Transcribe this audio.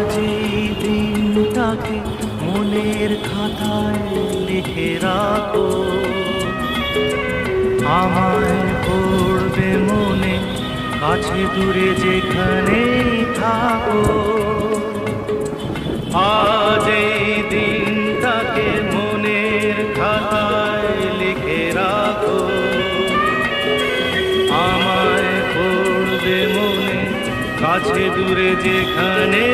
আজ এই দিনটাকে মনের খাতায় লিখে রাখো, আমায় পড়বে মনে, কাছে দূরে যেখানেই থাকো। আজ এই দিনটাকে মনের খাতায় লিখে রাখো, আমায় পড়বে মনে, কাছে দূরে যেখানে